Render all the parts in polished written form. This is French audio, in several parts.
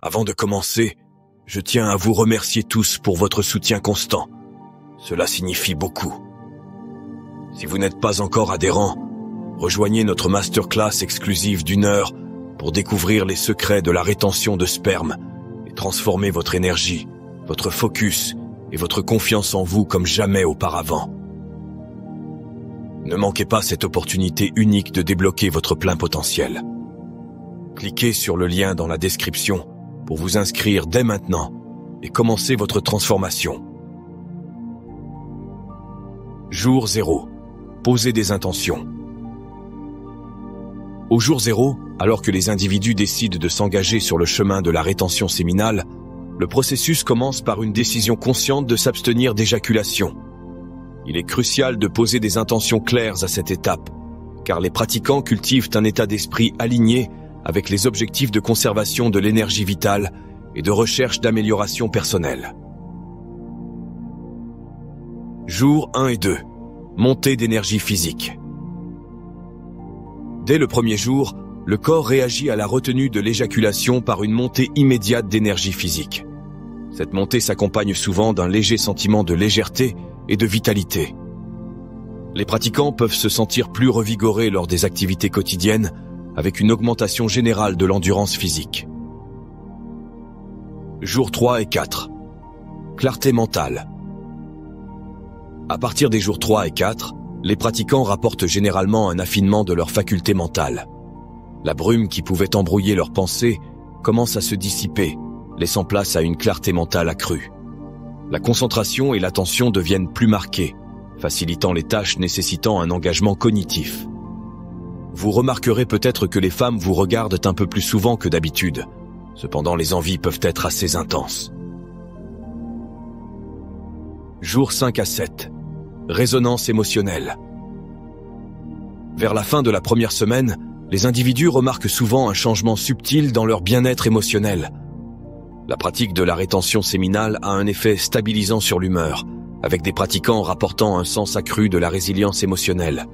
Avant de commencer, je tiens à vous remercier tous pour votre soutien constant. Cela signifie beaucoup. Si vous n'êtes pas encore adhérent, rejoignez notre masterclass exclusive d'1 heure pour découvrir les secrets de la rétention de sperme et transformer votre énergie, votre focus et votre confiance en vous comme jamais auparavant. Ne manquez pas cette opportunité unique de débloquer votre plein potentiel. Cliquez sur le lien dans la description pour vous inscrire dès maintenant et commencer votre transformation. Jour 0. Posez des intentions. Au jour 0, alors que les individus décident de s'engager sur le chemin de la rétention séminale, le processus commence par une décision consciente de s'abstenir d'éjaculation. Il est crucial de poser des intentions claires à cette étape, car les pratiquants cultivent un état d'esprit aligné avec les objectifs de conservation de l'énergie vitale et de recherche d'amélioration personnelle. Jours 1 et 2. Montée d'énergie physique. Dès le premier jour, le corps réagit à la retenue de l'éjaculation par une montée immédiate d'énergie physique. Cette montée s'accompagne souvent d'un léger sentiment de légèreté et de vitalité. Les pratiquants peuvent se sentir plus revigorés lors des activités quotidiennes, avec une augmentation générale de l'endurance physique. Jours 3 et 4. Clarté mentale. À partir des jours 3 et 4, les pratiquants rapportent généralement un affinement de leurs facultés mentales. La brume qui pouvait embrouiller leurs pensées commence à se dissiper, laissant place à une clarté mentale accrue. La concentration et l'attention deviennent plus marquées, facilitant les tâches nécessitant un engagement cognitif. Vous remarquerez peut-être que les femmes vous regardent un peu plus souvent que d'habitude. Cependant, les envies peuvent être assez intenses. Jours 5 à 7. Résonance émotionnelle. Vers la fin de la première semaine, les individus remarquent souvent un changement subtil dans leur bien-être émotionnel. La pratique de la rétention séminale a un effet stabilisant sur l'humeur, avec des pratiquants rapportant un sens accru de la résilience émotionnelle.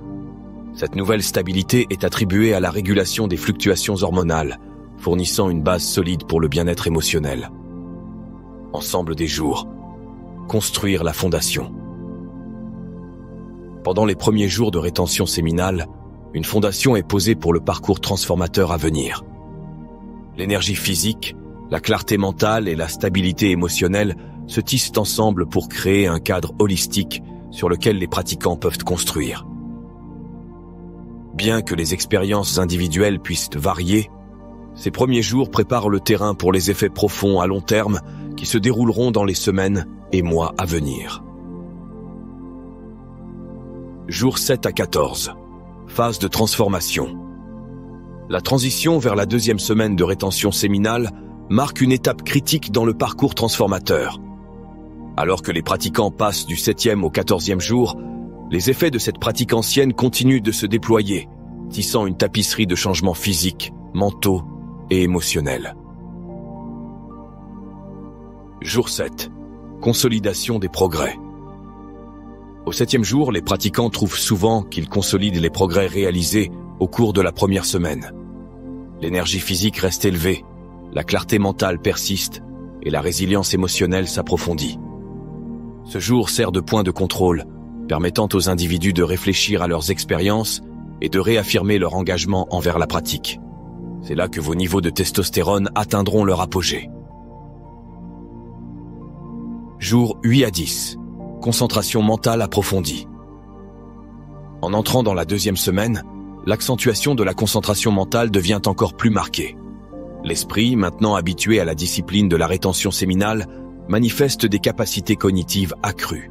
Cette nouvelle stabilité est attribuée à la régulation des fluctuations hormonales, fournissant une base solide pour le bien-être émotionnel. Ensemble des jours. Construire la fondation. Pendant les premiers jours de rétention séminale, une fondation est posée pour le parcours transformateur à venir. L'énergie physique, la clarté mentale et la stabilité émotionnelle se tissent ensemble pour créer un cadre holistique sur lequel les pratiquants peuvent construire. Bien que les expériences individuelles puissent varier, ces premiers jours préparent le terrain pour les effets profonds à long terme qui se dérouleront dans les semaines et mois à venir. Jours 7 à 14. Phase de transformation. La transition vers la deuxième semaine de rétention séminale marque une étape critique dans le parcours transformateur. Alors que les pratiquants passent du 7e au 14e jour, les effets de cette pratique ancienne continuent de se déployer, tissant une tapisserie de changements physiques, mentaux et émotionnels. Jour 7. Consolidation des progrès. Au 7e jour, les pratiquants trouvent souvent qu'ils consolident les progrès réalisés au cours de la première semaine. L'énergie physique reste élevée, la clarté mentale persiste et la résilience émotionnelle s'approfondit. Ce jour sert de point de contrôle, permettant aux individus de réfléchir à leurs expériences et de réaffirmer leur engagement envers la pratique. C'est là que vos niveaux de testostérone atteindront leur apogée. Jour 8 à 10. Concentration mentale approfondie. En entrant dans la deuxième semaine, l'accentuation de la concentration mentale devient encore plus marquée. L'esprit, maintenant habitué à la discipline de la rétention séminale, manifeste des capacités cognitives accrues.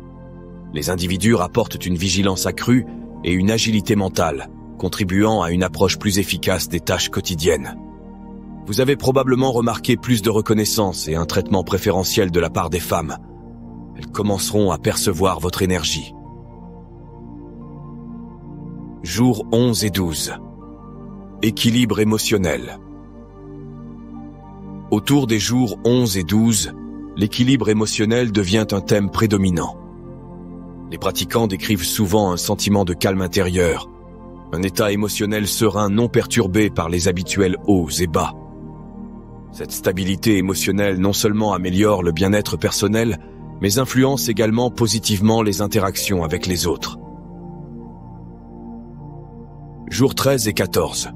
Les individus rapportent une vigilance accrue et une agilité mentale, contribuant à une approche plus efficace des tâches quotidiennes. Vous avez probablement remarqué plus de reconnaissance et un traitement préférentiel de la part des femmes. Elles commenceront à percevoir votre énergie. Jours 11 et 12. Équilibre émotionnel. Autour des jours 11 et 12, l'équilibre émotionnel devient un thème prédominant. Les pratiquants décrivent souvent un sentiment de calme intérieur, un état émotionnel serein non perturbé par les habituels hauts et bas. Cette stabilité émotionnelle non seulement améliore le bien-être personnel, mais influence également positivement les interactions avec les autres. Jours 13 et 14.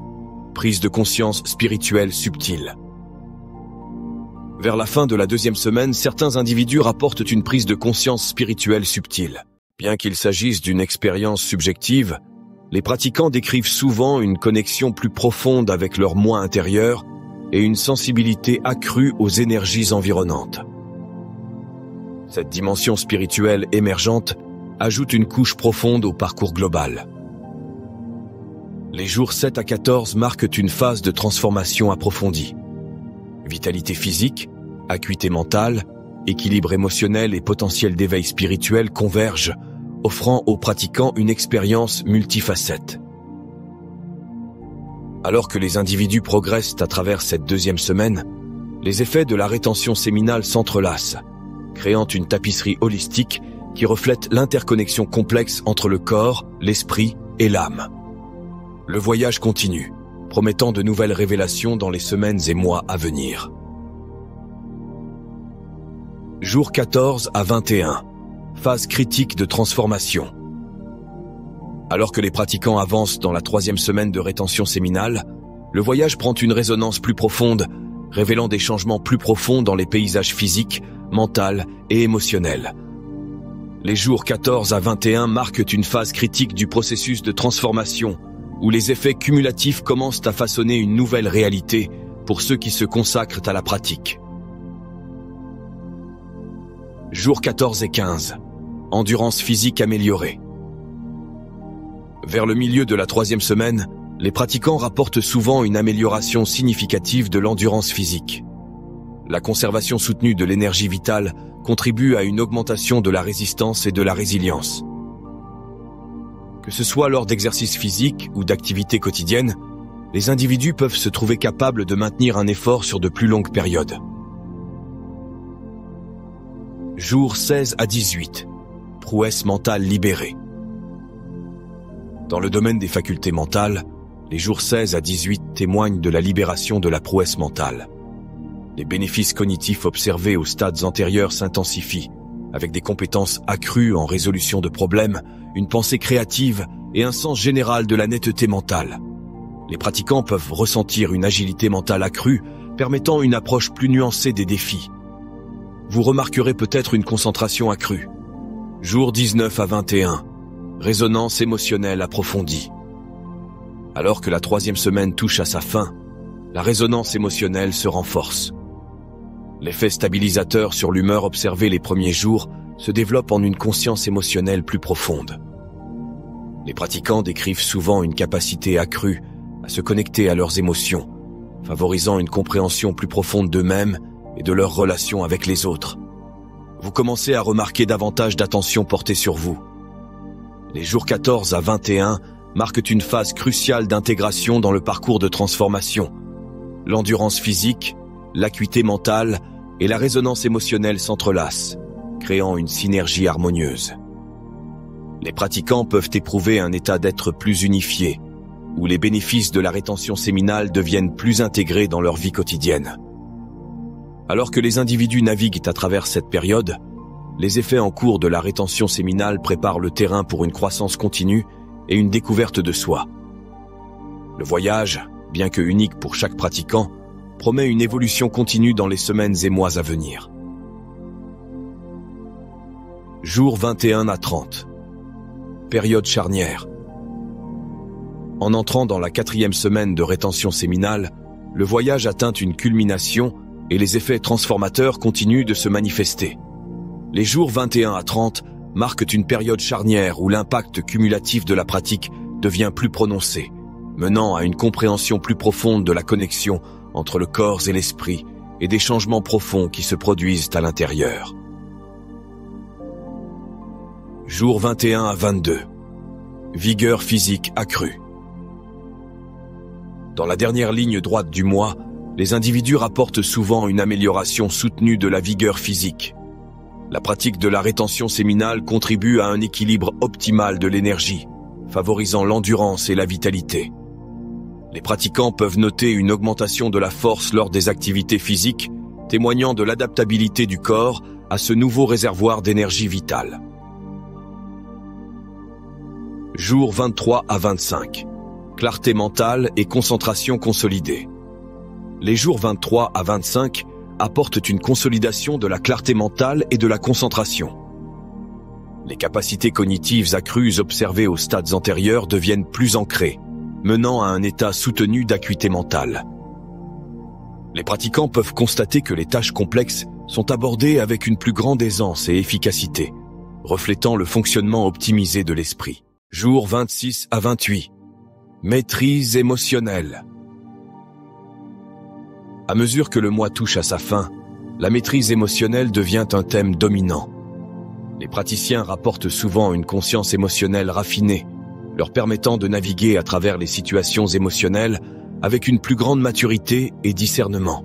Prise de conscience spirituelle subtile. Vers la fin de la deuxième semaine, certains individus rapportent une prise de conscience spirituelle subtile. Bien qu'il s'agisse d'une expérience subjective, les pratiquants décrivent souvent une connexion plus profonde avec leur moi intérieur et une sensibilité accrue aux énergies environnantes. Cette dimension spirituelle émergente ajoute une couche profonde au parcours global. Les jours 7 à 14 marquent une phase de transformation approfondie. Vitalité physique, acuité mentale, équilibre émotionnel et potentiel d'éveil spirituel convergent, offrant aux pratiquants une expérience multifacette. Alors que les individus progressent à travers cette deuxième semaine, les effets de la rétention séminale s'entrelacent, créant une tapisserie holistique qui reflète l'interconnexion complexe entre le corps, l'esprit et l'âme. Le voyage continue, promettant de nouvelles révélations dans les semaines et mois à venir. Jours 14 à 21. Phase critique de transformation. Alors que les pratiquants avancent dans la troisième semaine de rétention séminale, le voyage prend une résonance plus profonde, révélant des changements plus profonds dans les paysages physiques, mentaux et émotionnels. Les jours 14 à 21 marquent une phase critique du processus de transformation, où les effets cumulatifs commencent à façonner une nouvelle réalité pour ceux qui se consacrent à la pratique. Jours 14 et 15. Endurance physique améliorée. Vers le milieu de la troisième semaine, les pratiquants rapportent souvent une amélioration significative de l'endurance physique. La conservation soutenue de l'énergie vitale contribue à une augmentation de la résistance et de la résilience. Que ce soit lors d'exercices physiques ou d'activités quotidiennes, les individus peuvent se trouver capables de maintenir un effort sur de plus longues périodes. Jours 16 à 18. Prouesse mentale libérée. Dans le domaine des facultés mentales, les jours 16 à 18 témoignent de la libération de la prouesse mentale. Les bénéfices cognitifs observés aux stades antérieurs s'intensifient, avec des compétences accrues en résolution de problèmes, une pensée créative et un sens général de la netteté mentale. Les pratiquants peuvent ressentir une agilité mentale accrue, permettant une approche plus nuancée des défis. Vous remarquerez peut-être une concentration accrue. Jours 19 à 21. Résonance émotionnelle approfondie. Alors que la troisième semaine touche à sa fin, la résonance émotionnelle se renforce. L'effet stabilisateur sur l'humeur observé les premiers jours se développe en une conscience émotionnelle plus profonde. Les pratiquants décrivent souvent une capacité accrue à se connecter à leurs émotions, favorisant une compréhension plus profonde d'eux-mêmes et de leurs relations avec les autres. Vous commencez à remarquer davantage d'attention portée sur vous. Les jours 14 à 21 marquent une phase cruciale d'intégration dans le parcours de transformation. L'endurance physique, l'acuité mentale et la résonance émotionnelle s'entrelacent, créant une synergie harmonieuse. Les pratiquants peuvent éprouver un état d'être plus unifié, où les bénéfices de la rétention séminale deviennent plus intégrés dans leur vie quotidienne. Alors que les individus naviguent à travers cette période, les effets en cours de la rétention séminale préparent le terrain pour une croissance continue et une découverte de soi. Le voyage, bien que unique pour chaque pratiquant, promet une évolution continue dans les semaines et mois à venir. Jours 21 à 30. Période charnière. En entrant dans la 4e semaine de rétention séminale, le voyage atteint une culmination et les effets transformateurs continuent de se manifester. Les jours 21 à 30 marquent une période charnière où l'impact cumulatif de la pratique devient plus prononcé, menant à une compréhension plus profonde de la connexion entre le corps et l'esprit et des changements profonds qui se produisent à l'intérieur. Jours 21 à 22. Vigueur physique accrue. Dans la dernière ligne droite du mois, les individus rapportent souvent une amélioration soutenue de la vigueur physique. La pratique de la rétention séminale contribue à un équilibre optimal de l'énergie, favorisant l'endurance et la vitalité. Les pratiquants peuvent noter une augmentation de la force lors des activités physiques, témoignant de l'adaptabilité du corps à ce nouveau réservoir d'énergie vitale. Jours 23 à 25. Clarté mentale et concentration consolidée. Les jours 23 à 25 apportent une consolidation de la clarté mentale et de la concentration. Les capacités cognitives accrues observées aux stades antérieurs deviennent plus ancrées, menant à un état soutenu d'acuité mentale. Les pratiquants peuvent constater que les tâches complexes sont abordées avec une plus grande aisance et efficacité, reflétant le fonctionnement optimisé de l'esprit. Jours 26 à 28. Maîtrise émotionnelle. À mesure que le mois touche à sa fin, la maîtrise émotionnelle devient un thème dominant. Les praticiens rapportent souvent une conscience émotionnelle raffinée, leur permettant de naviguer à travers les situations émotionnelles avec une plus grande maturité et discernement.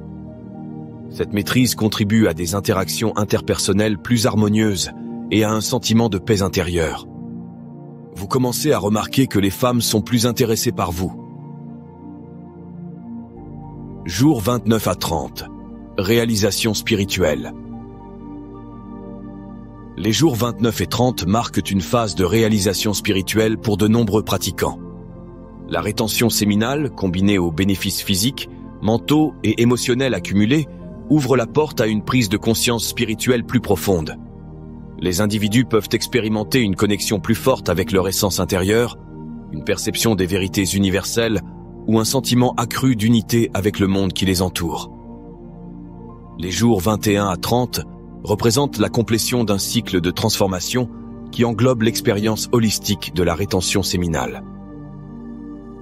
Cette maîtrise contribue à des interactions interpersonnelles plus harmonieuses et à un sentiment de paix intérieure. Vous commencez à remarquer que les femmes sont plus intéressées par vous. Jours 29 à 30. Réalisation spirituelle. Les jours 29 et 30 marquent une phase de réalisation spirituelle pour de nombreux pratiquants. La rétention séminale, combinée aux bénéfices physiques, mentaux et émotionnels accumulés, ouvre la porte à une prise de conscience spirituelle plus profonde. Les individus peuvent expérimenter une connexion plus forte avec leur essence intérieure, une perception des vérités universelles ou un sentiment accru d'unité avec le monde qui les entoure. Les jours 21 à 30 représentent la complétion d'un cycle de transformation qui englobe l'expérience holistique de la rétention séminale.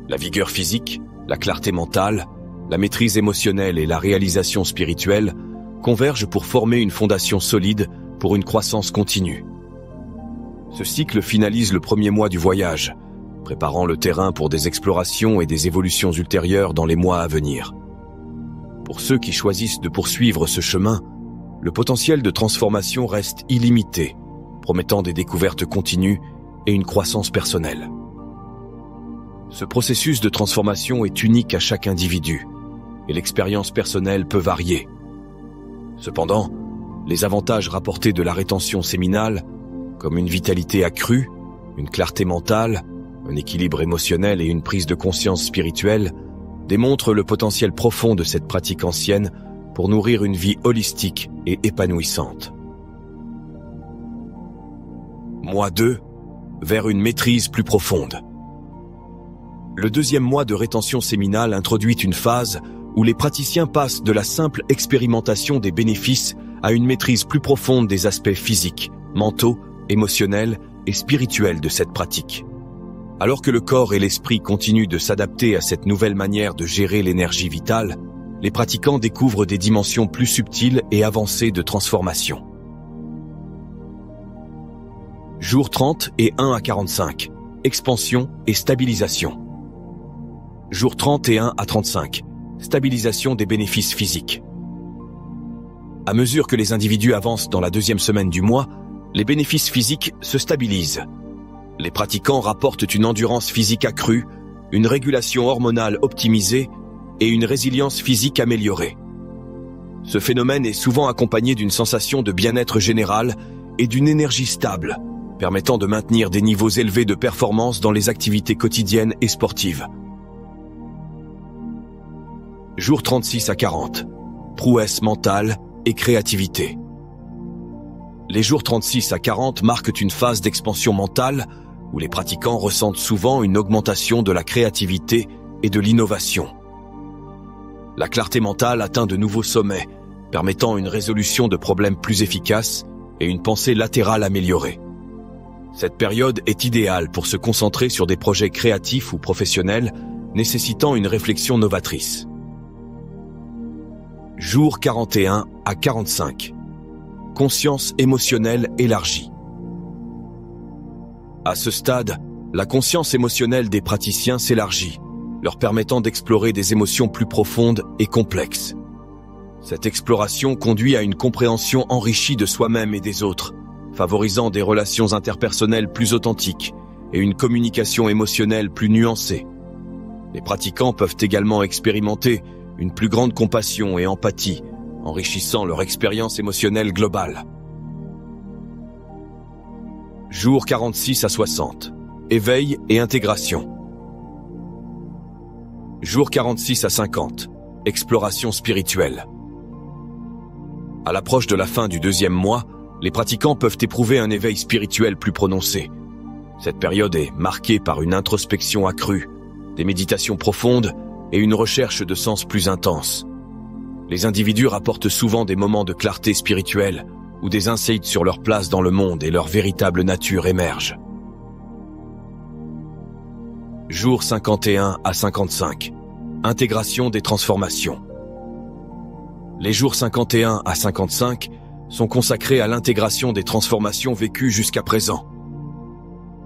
La vigueur physique, la clarté mentale, la maîtrise émotionnelle et la réalisation spirituelle convergent pour former une fondation solide pour une croissance continue. Ce cycle finalise le premier mois du voyage, préparant le terrain pour des explorations et des évolutions ultérieures dans les mois à venir. Pour ceux qui choisissent de poursuivre ce chemin, le potentiel de transformation reste illimité, promettant des découvertes continues et une croissance personnelle. Ce processus de transformation est unique à chaque individu, et l'expérience personnelle peut varier. Cependant, les avantages rapportés de la rétention séminale, comme une vitalité accrue, une clarté mentale, un équilibre émotionnel et une prise de conscience spirituelle, démontrent le potentiel profond de cette pratique ancienne pour nourrir une vie holistique et épanouissante. Mois 2, vers une maîtrise plus profonde. Le deuxième mois de rétention séminale introduit une phase où les praticiens passent de la simple expérimentation des bénéfices à une maîtrise plus profonde des aspects physiques, mentaux, émotionnels et spirituels de cette pratique. Alors que le corps et l'esprit continuent de s'adapter à cette nouvelle manière de gérer l'énergie vitale, les pratiquants découvrent des dimensions plus subtiles et avancées de transformation. Jours 30 et 1 à 45. Expansion et stabilisation. Jours 31 à 35. Stabilisation des bénéfices physiques. À mesure que les individus avancent dans la deuxième semaine du mois, les bénéfices physiques se stabilisent. Les pratiquants rapportent une endurance physique accrue, une régulation hormonale optimisée et une résilience physique améliorée. Ce phénomène est souvent accompagné d'une sensation de bien-être général et d'une énergie stable, permettant de maintenir des niveaux élevés de performance dans les activités quotidiennes et sportives. Jours 36 à 40. Prouesse mentale et créativité. Les jours 36 à 40 marquent une phase d'expansion mentale où les pratiquants ressentent souvent une augmentation de la créativité et de l'innovation. La clarté mentale atteint de nouveaux sommets, permettant une résolution de problèmes plus efficace et une pensée latérale améliorée. Cette période est idéale pour se concentrer sur des projets créatifs ou professionnels nécessitant une réflexion novatrice. Jours 41 à 45. Conscience émotionnelle élargie. À ce stade, la conscience émotionnelle des praticiens s'élargit, leur permettant d'explorer des émotions plus profondes et complexes. Cette exploration conduit à une compréhension enrichie de soi-même et des autres, favorisant des relations interpersonnelles plus authentiques et une communication émotionnelle plus nuancée. Les pratiquants peuvent également expérimenter une plus grande compassion et empathie, enrichissant leur expérience émotionnelle globale. Jours 46 à 60. Éveil et intégration. Jours 46 à 50. Exploration spirituelle. À l'approche de la fin du deuxième mois, les pratiquants peuvent éprouver un éveil spirituel plus prononcé. Cette période est marquée par une introspection accrue, des méditations profondes et une recherche de sens plus intense. Les individus rapportent souvent des moments de clarté spirituelle où des insights sur leur place dans le monde et leur véritable nature émergent. Jours 51 à 55. Intégration des transformations. Les jours 51 à 55 sont consacrés à l'intégration des transformations vécues jusqu'à présent.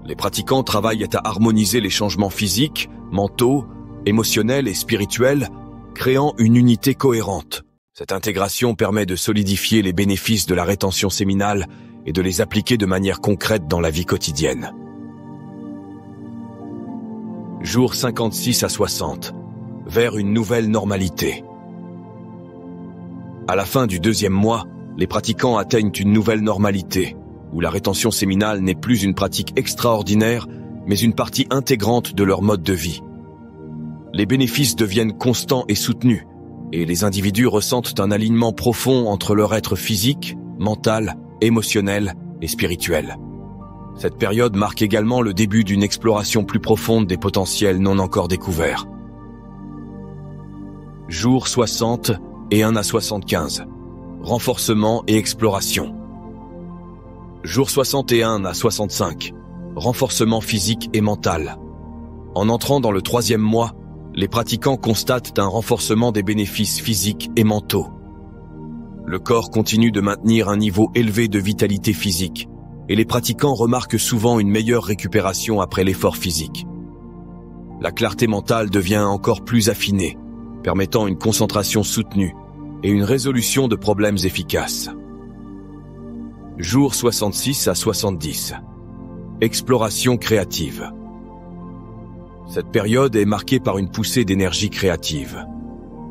Les pratiquants travaillent à harmoniser les changements physiques, mentaux, émotionnels et spirituels, créant une unité cohérente. Cette intégration permet de solidifier les bénéfices de la rétention séminale et de les appliquer de manière concrète dans la vie quotidienne. Jours 56 à 60. Vers une nouvelle normalité. À la fin du deuxième mois, les pratiquants atteignent une nouvelle normalité, où la rétention séminale n'est plus une pratique extraordinaire, mais une partie intégrante de leur mode de vie. Les bénéfices deviennent constants et soutenus, et les individus ressentent un alignement profond entre leur être physique, mental, émotionnel et spirituel. Cette période marque également le début d'une exploration plus profonde des potentiels non encore découverts. Jours 60 et 1 à 75. Renforcement et exploration. Jours 61 à 65. Renforcement physique et mental. En entrant dans le troisième mois, les pratiquants constatent un renforcement des bénéfices physiques et mentaux. Le corps continue de maintenir un niveau élevé de vitalité physique, et les pratiquants remarquent souvent une meilleure récupération après l'effort physique. La clarté mentale devient encore plus affinée, permettant une concentration soutenue et une résolution de problèmes efficaces. Jours 66 à 70. Exploration créative. Cette période est marquée par une poussée d'énergie créative.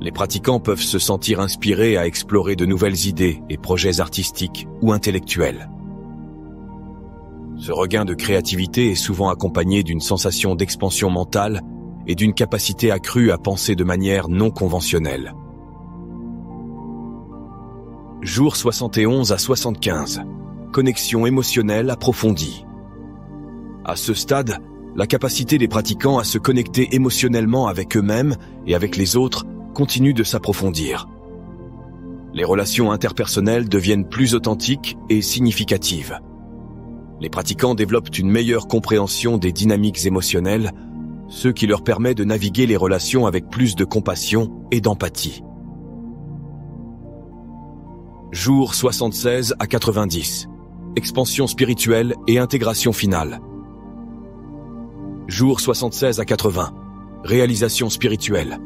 Les pratiquants peuvent se sentir inspirés à explorer de nouvelles idées et projets artistiques ou intellectuels. Ce regain de créativité est souvent accompagné d'une sensation d'expansion mentale et d'une capacité accrue à penser de manière non conventionnelle. Jours 71 à 75. Connexion émotionnelle approfondie. À ce stade, la capacité des pratiquants à se connecter émotionnellement avec eux-mêmes et avec les autres continue de s'approfondir. Les relations interpersonnelles deviennent plus authentiques et significatives. Les pratiquants développent une meilleure compréhension des dynamiques émotionnelles, ce qui leur permet de naviguer les relations avec plus de compassion et d'empathie. Jours 76 à 90. Expansion spirituelle et intégration finale. Jours 76 à 80. Réalisation spirituelle.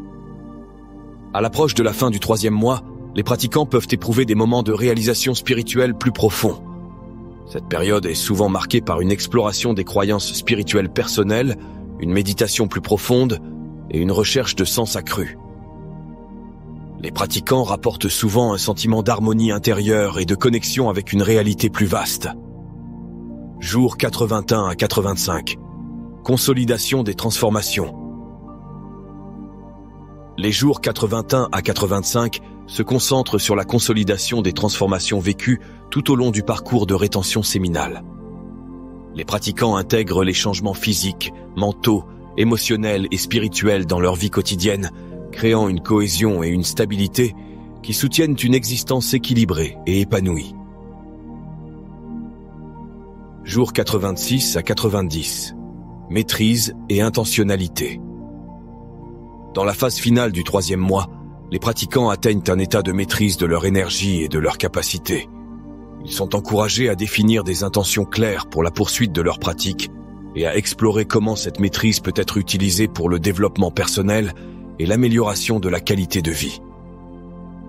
À l'approche de la fin du troisième mois, les pratiquants peuvent éprouver des moments de réalisation spirituelle plus profonds. Cette période est souvent marquée par une exploration des croyances spirituelles personnelles, une méditation plus profonde et une recherche de sens accru. Les pratiquants rapportent souvent un sentiment d'harmonie intérieure et de connexion avec une réalité plus vaste. Jours 81 à 85. Consolidation des transformations. Les jours 81 à 85 se concentrent sur la consolidation des transformations vécues tout au long du parcours de rétention séminale. Les pratiquants intègrent les changements physiques, mentaux, émotionnels et spirituels dans leur vie quotidienne, créant une cohésion et une stabilité qui soutiennent une existence équilibrée et épanouie. Jours 86 à 90. Maîtrise et intentionnalité. Dans la phase finale du troisième mois, les pratiquants atteignent un état de maîtrise de leur énergie et de leurs capacités. Ils sont encouragés à définir des intentions claires pour la poursuite de leur pratique et à explorer comment cette maîtrise peut être utilisée pour le développement personnel et l'amélioration de la qualité de vie.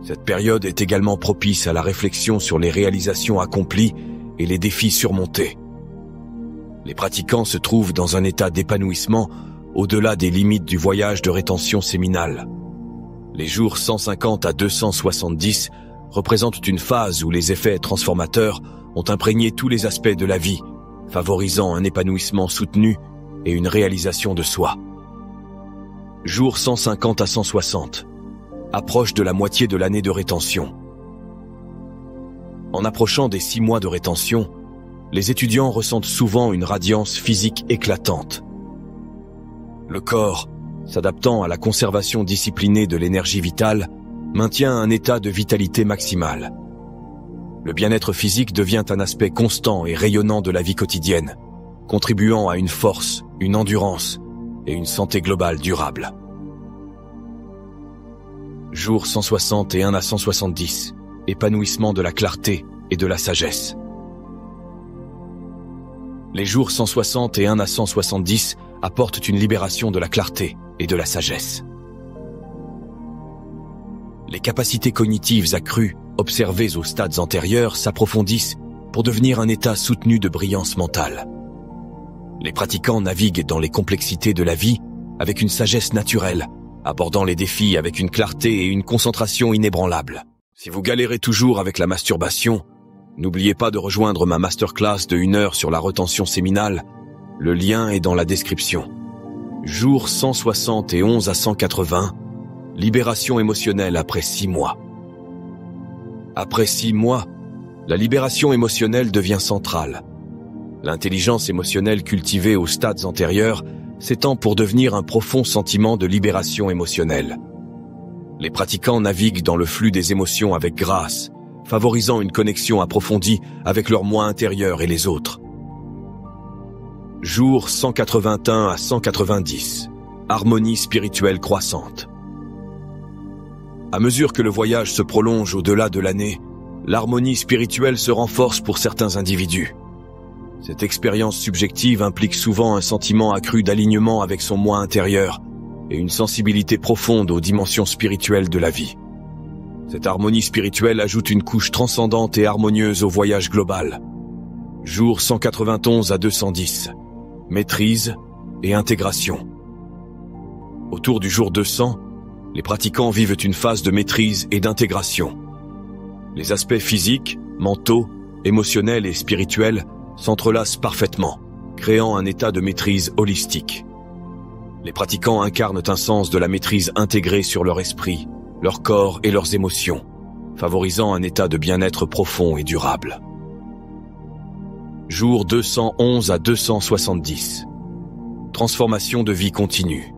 Cette période est également propice à la réflexion sur les réalisations accomplies et les défis surmontés. Les pratiquants se trouvent dans un état d'épanouissement au-delà des limites du voyage de rétention séminale. Les jours 150 à 270 représentent une phase où les effets transformateurs ont imprégné tous les aspects de la vie, favorisant un épanouissement soutenu et une réalisation de soi. Jours 150 à 160, approche de la moitié de l'année de rétention. En approchant des 6 mois de rétention, les étudiants ressentent souvent une radiance physique éclatante. Le corps, s'adaptant à la conservation disciplinée de l'énergie vitale, maintient un état de vitalité maximale. Le bien-être physique devient un aspect constant et rayonnant de la vie quotidienne, contribuant à une force, une endurance et une santé globale durable. Jours 161 à 170, épanouissement de la clarté et de la sagesse. Les jours 161 à 170 apportent une libération de la clarté et de la sagesse. Les capacités cognitives accrues observées aux stades antérieurs s'approfondissent pour devenir un état soutenu de brillance mentale. Les pratiquants naviguent dans les complexités de la vie avec une sagesse naturelle, abordant les défis avec une clarté et une concentration inébranlables. Si vous galérez toujours avec la masturbation, n'oubliez pas de rejoindre ma masterclass de 1 heure sur la rétention séminale. Le lien est dans la description. Jours 171 à 180, libération émotionnelle après 6 mois. Après 6 mois, la libération émotionnelle devient centrale. L'intelligence émotionnelle cultivée aux stades antérieurs s'étend pour devenir un profond sentiment de libération émotionnelle. Les pratiquants naviguent dans le flux des émotions avec grâce, favorisant une connexion approfondie avec leur moi intérieur et les autres. Jours 181 à 190, harmonie spirituelle croissante. À mesure que le voyage se prolonge au-delà de l'année, l'harmonie spirituelle se renforce pour certains individus. Cette expérience subjective implique souvent un sentiment accru d'alignement avec son moi intérieur et une sensibilité profonde aux dimensions spirituelles de la vie. Cette harmonie spirituelle ajoute une couche transcendante et harmonieuse au voyage global. Jours 191 à 210, maîtrise et intégration. Autour du jour 200, les pratiquants vivent une phase de maîtrise et d'intégration. Les aspects physiques, mentaux, émotionnels et spirituels s'entrelacent parfaitement, créant un état de maîtrise holistique. Les pratiquants incarnent un sens de la maîtrise intégrée sur leur esprit, leur corps et leurs émotions, favorisant un état de bien-être profond et durable. Jours 211 à 270. Transformation de vie continue.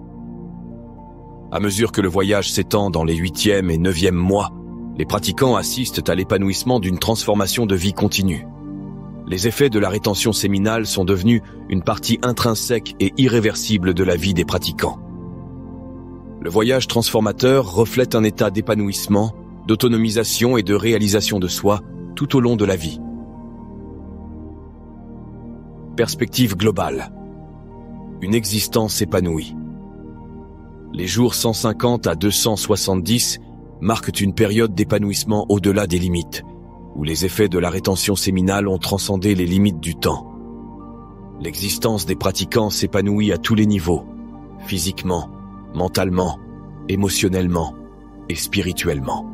À mesure que le voyage s'étend dans les 8e et 9e mois, les pratiquants assistent à l'épanouissement d'une transformation de vie continue. Les effets de la rétention séminale sont devenus une partie intrinsèque et irréversible de la vie des pratiquants. Le voyage transformateur reflète un état d'épanouissement, d'autonomisation et de réalisation de soi tout au long de la vie. Perspective globale. Une existence épanouie. Les jours 150 à 270 marquent une période d'épanouissement au-delà des limites, où les effets de la rétention séminale ont transcendé les limites du temps. L'existence des pratiquants s'épanouit à tous les niveaux, physiquement, mentalement, émotionnellement et spirituellement.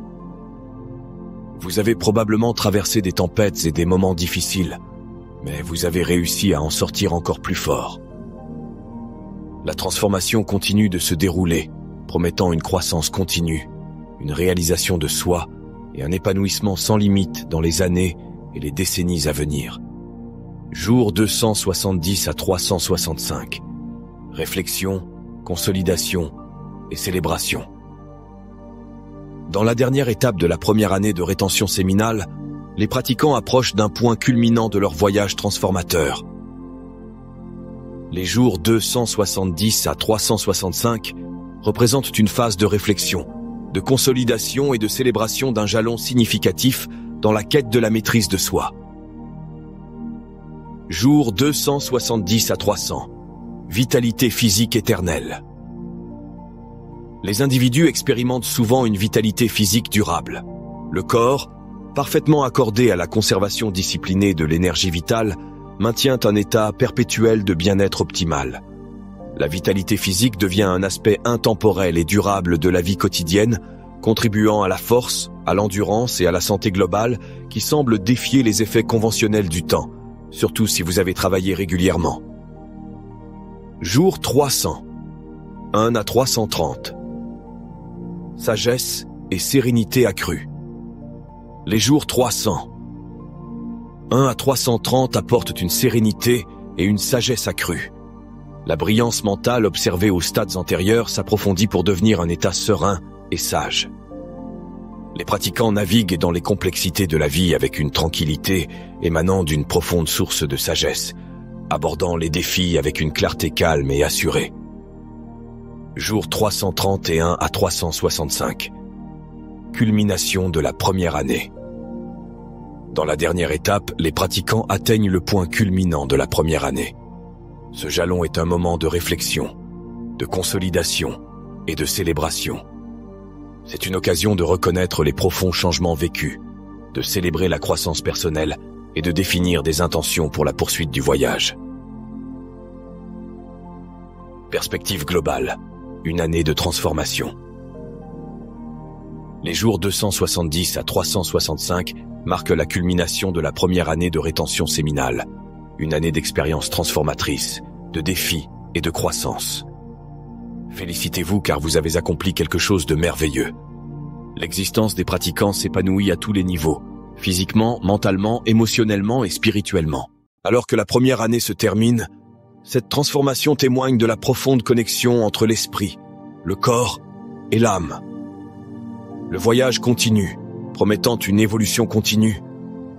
Vous avez probablement traversé des tempêtes et des moments difficiles, mais vous avez réussi à en sortir encore plus fort. La transformation continue de se dérouler, promettant une croissance continue, une réalisation de soi et un épanouissement sans limite dans les années et les décennies à venir. Jours 270 à 365. Réflexion, consolidation et célébration. Dans la dernière étape de la première année de rétention séminale, les pratiquants approchent d'un point culminant de leur voyage transformateur. Les jours 270 à 365 représentent une phase de réflexion, de consolidation et de célébration d'un jalon significatif dans la quête de la maîtrise de soi. Jours 270 à 300. Vitalité physique éternelle. Les individus expérimentent souvent une vitalité physique durable. Le corps, parfaitement accordé à la conservation disciplinée de l'énergie vitale, maintient un état perpétuel de bien-être optimal. la vitalité physique devient un aspect intemporel et durable de la vie quotidienne, contribuant à la force, à l'endurance et à la santé globale qui semble défier les effets conventionnels du temps, surtout si vous avez travaillé régulièrement. Jour 300. 1 à 330. Sagesse et sérénité accrue. Les jours 300. 1 à 330 apportent une sérénité et une sagesse accrue. La brillance mentale observée aux stades antérieurs s'approfondit pour devenir un état serein et sage. Les pratiquants naviguent dans les complexités de la vie avec une tranquillité émanant d'une profonde source de sagesse, abordant les défis avec une clarté calme et assurée. Jour 331 à 365. Culmination de la première année. Dans la dernière étape, les pratiquants atteignent le point culminant de la première année. Ce jalon est un moment de réflexion, de consolidation et de célébration. C'est une occasion de reconnaître les profonds changements vécus, de célébrer la croissance personnelle et de définir des intentions pour la poursuite du voyage. Perspective globale, une année de transformation. Les jours 270 à 365 marquent la culmination de la première année de rétention séminale, une année d'expérience transformatrice, de défis et de croissance. Félicitez-vous car vous avez accompli quelque chose de merveilleux. L'existence des pratiquants s'épanouit à tous les niveaux, physiquement, mentalement, émotionnellement et spirituellement. Alors que la première année se termine, cette transformation témoigne de la profonde connexion entre l'esprit, le corps et l'âme. Le voyage continue, promettant une évolution continue,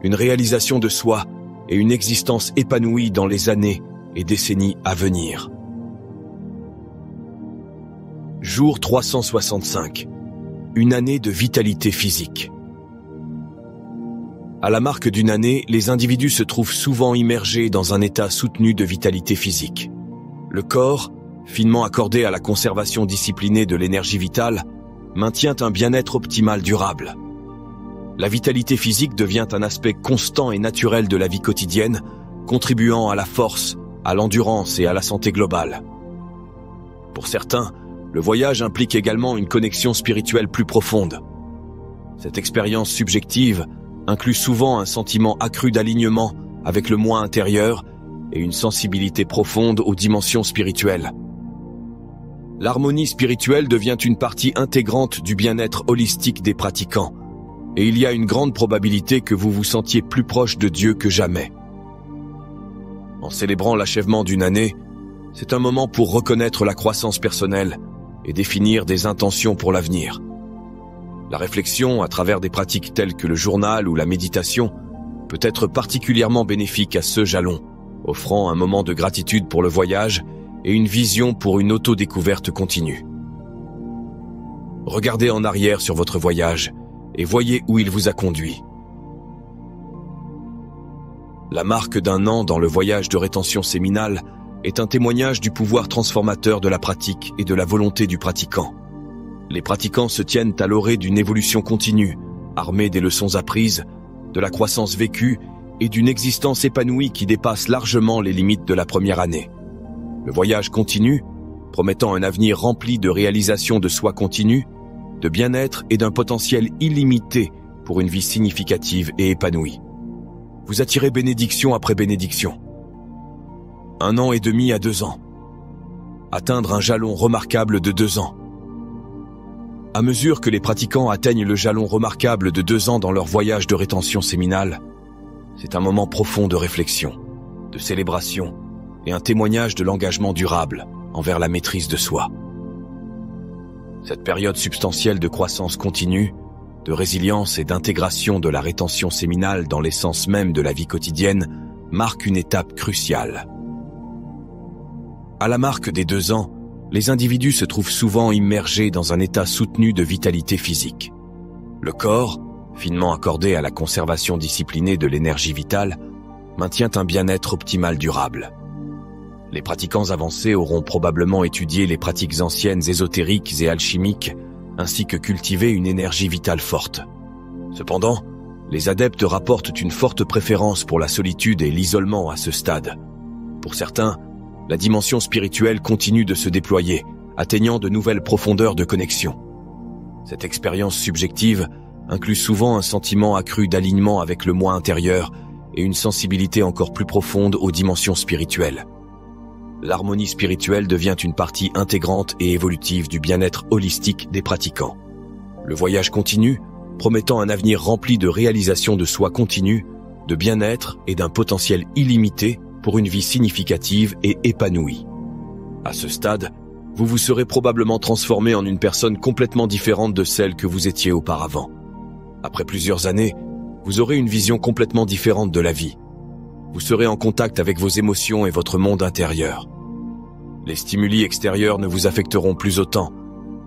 une réalisation de soi et une existence épanouie dans les années et décennies à venir. Jour 365. Une année de vitalité physique. À la marque d'une année, les individus se trouvent souvent immergés dans un état soutenu de vitalité physique. Le corps, finement accordé à la conservation disciplinée de l'énergie vitale, maintient un bien-être optimal durable. La vitalité physique devient un aspect constant et naturel de la vie quotidienne, contribuant à la force, à l'endurance et à la santé globale. Pour certains, le voyage implique également une connexion spirituelle plus profonde. Cette expérience subjective inclut souvent un sentiment accru d'alignement avec le moi intérieur et une sensibilité profonde aux dimensions spirituelles. L'harmonie spirituelle devient une partie intégrante du bien-être holistique des pratiquants, et il y a une grande probabilité que vous vous sentiez plus proche de Dieu que jamais. En célébrant l'achèvement d'une année, c'est un moment pour reconnaître la croissance personnelle et définir des intentions pour l'avenir. La réflexion, à travers des pratiques telles que le journal ou la méditation, peut être particulièrement bénéfique à ce jalon, offrant un moment de gratitude pour le voyage et une vision pour une autodécouverte continue. Regardez en arrière sur votre voyage et voyez où il vous a conduit. La marque d'un an dans le voyage de rétention séminale est un témoignage du pouvoir transformateur de la pratique et de la volonté du pratiquant. Les pratiquants se tiennent à l'orée d'une évolution continue, armés des leçons apprises, de la croissance vécue et d'une existence épanouie qui dépasse largement les limites de la première année. Le voyage continue, promettant un avenir rempli de réalisation de soi continue, de bien-être et d'un potentiel illimité pour une vie significative et épanouie. Vous attirez bénédiction après bénédiction. 1 an et demi à 2 ans. Atteindre un jalon remarquable de 2 ans. À mesure que les pratiquants atteignent le jalon remarquable de 2 ans dans leur voyage de rétention séminale, c'est un moment profond de réflexion, de célébration et un témoignage de l'engagement durable envers la maîtrise de soi. Cette période substantielle de croissance continue, de résilience et d'intégration de la rétention séminale dans l'essence même de la vie quotidienne marque une étape cruciale. À la marque des 2 ans, les individus se trouvent souvent immergés dans un état soutenu de vitalité physique. Le corps, finement accordé à la conservation disciplinée de l'énergie vitale, maintient un bien-être optimal durable. Les pratiquants avancés auront probablement étudié les pratiques anciennes ésotériques et alchimiques, ainsi que cultivé une énergie vitale forte. Cependant, les adeptes rapportent une forte préférence pour la solitude et l'isolement à ce stade. Pour certains, la dimension spirituelle continue de se déployer, atteignant de nouvelles profondeurs de connexion. Cette expérience subjective inclut souvent un sentiment accru d'alignement avec le moi intérieur et une sensibilité encore plus profonde aux dimensions spirituelles. L'harmonie spirituelle devient une partie intégrante et évolutive du bien-être holistique des pratiquants. Le voyage continue, promettant un avenir rempli de réalisation de soi continue, de bien-être et d'un potentiel illimité pour une vie significative et épanouie. À ce stade, vous vous serez probablement transformé en une personne complètement différente de celle que vous étiez auparavant. Après plusieurs années, vous aurez une vision complètement différente de la vie. Vous serez en contact avec vos émotions et votre monde intérieur. Les stimuli extérieurs ne vous affecteront plus autant,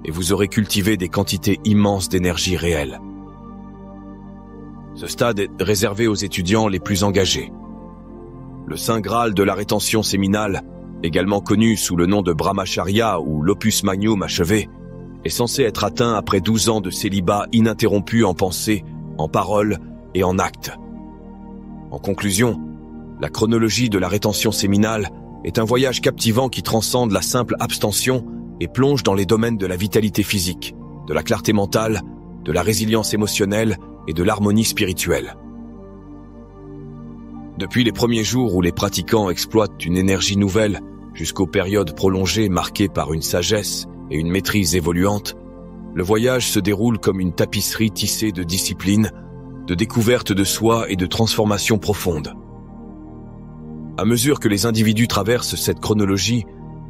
et vous aurez cultivé des quantités immenses d'énergie réelle. Ce stade est réservé aux étudiants les plus engagés. Le Saint Graal de la rétention séminale, également connu sous le nom de Brahmacharya ou l'opus magnum achevé, est censé être atteint après 12 ans de célibat ininterrompu en pensée, en parole et en acte. En conclusion, la chronologie de la rétention séminale est un voyage captivant qui transcende la simple abstention et plonge dans les domaines de la vitalité physique, de la clarté mentale, de la résilience émotionnelle et de l'harmonie spirituelle. Depuis les premiers jours où les pratiquants exploitent une énergie nouvelle jusqu'aux périodes prolongées marquées par une sagesse et une maîtrise évoluante, le voyage se déroule comme une tapisserie tissée de discipline, de découverte de soi et de transformation profonde. À mesure que les individus traversent cette chronologie,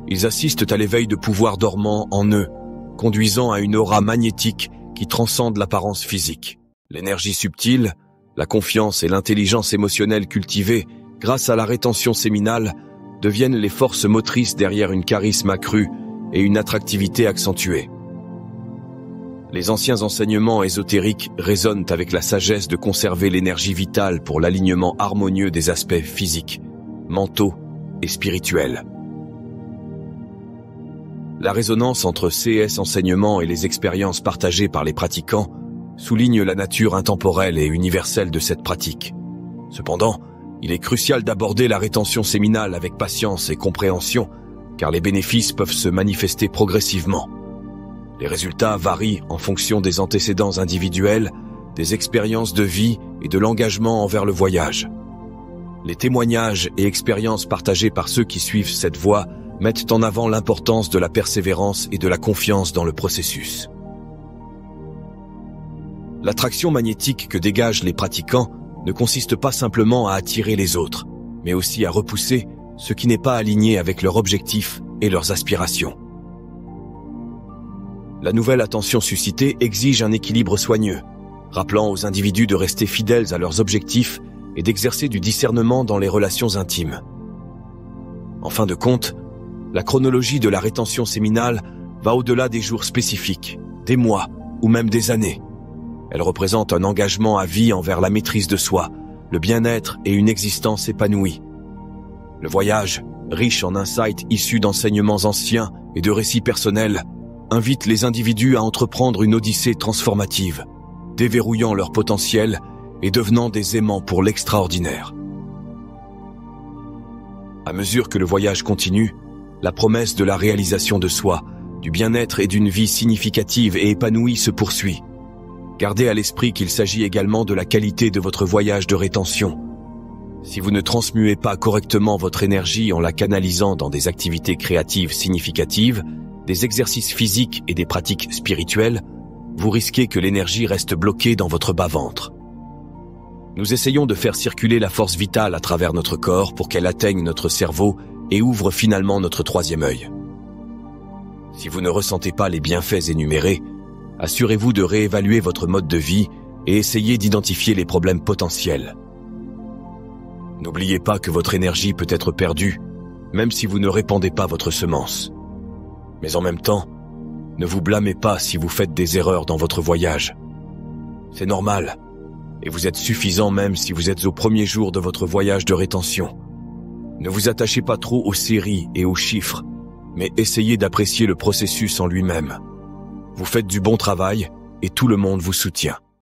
ils assistent à l'éveil de pouvoirs dormants en eux, conduisant à une aura magnétique qui transcende l'apparence physique. L'énergie subtile, la confiance et l'intelligence émotionnelle cultivées grâce à la rétention séminale deviennent les forces motrices derrière une charisme accrue et une attractivité accentuée. Les anciens enseignements ésotériques résonnent avec la sagesse de conserver l'énergie vitale pour l'alignement harmonieux des aspects physiques, mentaux et spirituels. La résonance entre ces enseignements et les expériences partagées par les pratiquants souligne la nature intemporelle et universelle de cette pratique. Cependant, il est crucial d'aborder la rétention séminale avec patience et compréhension, car les bénéfices peuvent se manifester progressivement. Les résultats varient en fonction des antécédents individuels, des expériences de vie et de l'engagement envers le voyage. Les témoignages et expériences partagées par ceux qui suivent cette voie mettent en avant l'importance de la persévérance et de la confiance dans le processus. L'attraction magnétique que dégagent les pratiquants ne consiste pas simplement à attirer les autres, mais aussi à repousser ce qui n'est pas aligné avec leurs objectifs et leurs aspirations. La nouvelle attention suscitée exige un équilibre soigneux, rappelant aux individus de rester fidèles à leurs objectifs et d'exercer du discernement dans les relations intimes. En fin de compte, la chronologie de la rétention séminale va au-delà des jours spécifiques, des mois ou même des années. Elle représente un engagement à vie envers la maîtrise de soi, le bien-être et une existence épanouie. Le voyage, riche en insights issus d'enseignements anciens et de récits personnels, invite les individus à entreprendre une odyssée transformative, déverrouillant leur potentiel et devenant des aimants pour l'extraordinaire. À mesure que le voyage continue, la promesse de la réalisation de soi, du bien-être et d'une vie significative et épanouie se poursuit. Gardez à l'esprit qu'il s'agit également de la qualité de votre voyage de rétention. Si vous ne transmuez pas correctement votre énergie en la canalisant dans des activités créatives significatives, des exercices physiques et des pratiques spirituelles, vous risquez que l'énergie reste bloquée dans votre bas-ventre. Nous essayons de faire circuler la force vitale à travers notre corps pour qu'elle atteigne notre cerveau et ouvre finalement notre troisième œil. Si vous ne ressentez pas les bienfaits énumérés, assurez-vous de réévaluer votre mode de vie et essayez d'identifier les problèmes potentiels. N'oubliez pas que votre énergie peut être perdue, même si vous ne répandez pas votre semence. Mais en même temps, ne vous blâmez pas si vous faites des erreurs dans votre voyage. C'est normal, et vous êtes suffisant même si vous êtes au premier jour de votre voyage de rétention. Ne vous attachez pas trop aux séries et aux chiffres, mais essayez d'apprécier le processus en lui-même. Vous faites du bon travail et tout le monde vous soutient.